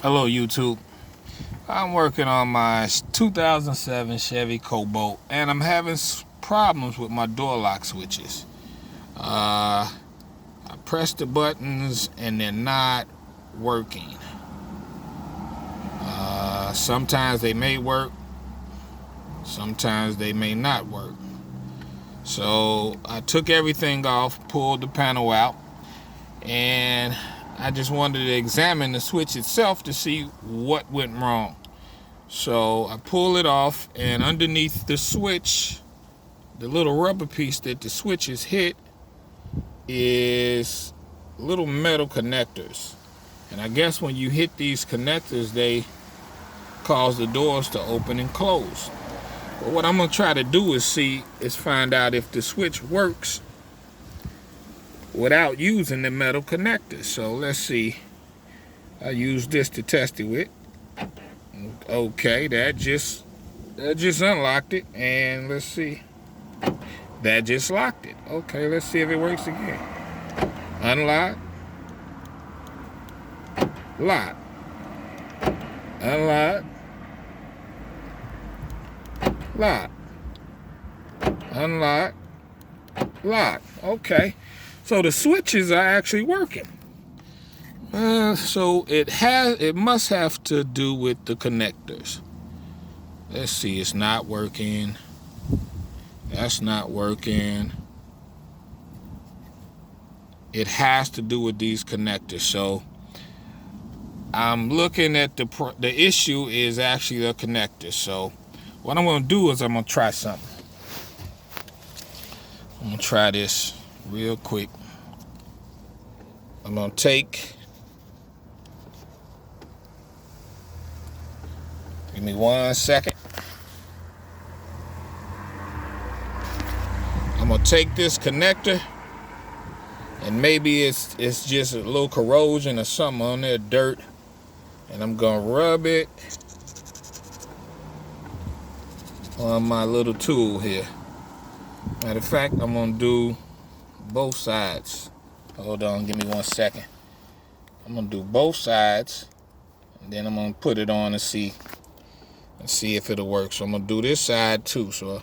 Hello YouTube. I'm working on my 2007 Chevy Cobalt and I'm having problems with my door lock switches. I press the buttons and they're not working. Sometimes they may work, sometimes they may not work. So I took everything off, pulled the panel out, and I just wanted to examine the switch itself to see what went wrong. So I pull it off, and underneath the switch, the little rubber piece that the switch is hit is little metal connectors. And I guess when you hit these connectors, they cause the doors to open and close. But what I'm gonna try to do is find out if the switch works without using the metal connectors. So let's see. I use this to test it with. Okay, that just unlocked it, and let's see. That just locked it. Okay, let's see if it works again. Unlock. Lock. Unlock. Lock. Unlock. Lock. Okay. So the switches are actually working. So it must have to do with the connectors. Let's see, it's not working. That's not working. It has to do with these connectors. So I'm looking at the issue is actually the connectors. So what I'm gonna do is I'm gonna try something. I'm gonna try this real quick. I'm gonna take, give me 1 second. I'm gonna take this connector, and maybe it's just a little corrosion or something on there, dirt, and I'm gonna rub it on my little tool here. Matter of fact, I'm gonna do both sides. Hold on, give me 1 second. I'm gonna do both sides, and then I'm gonna put it on and see if it'll work. So I'm gonna do this side too. So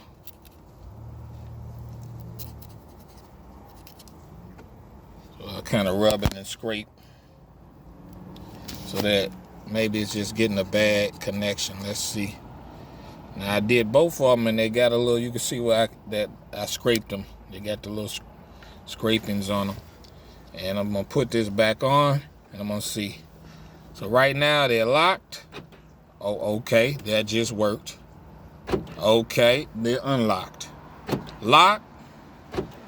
I kind of rub it and scrape, so that maybe it's just getting a bad connection. Let's see. Now I did both of them, and they got a little. You can see where I scraped them. They got the little scrapings on them. And I'm gonna put this back on, and I'm gonna see. So right now they're locked. Oh, okay, that just worked. Okay, they're unlocked. Lock,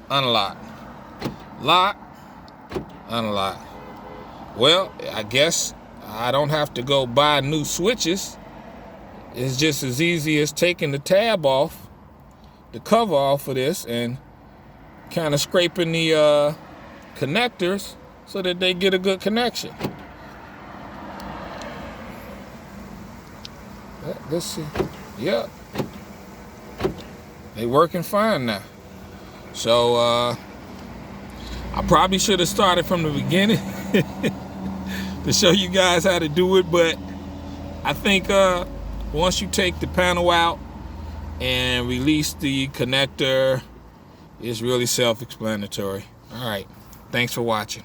unlock. Lock, unlock. Well, I guess I don't have to go buy new switches. It's just as easy as taking the tab off, the cover off of this, and kind of scraping the connectors so that they get a good connection. Let's see. Yep. They working fine now. So I probably should have started from the beginning to show you guys how to do it, but I think once you take the panel out and release the connector, it's really self-explanatory. All right. Thanks for watching.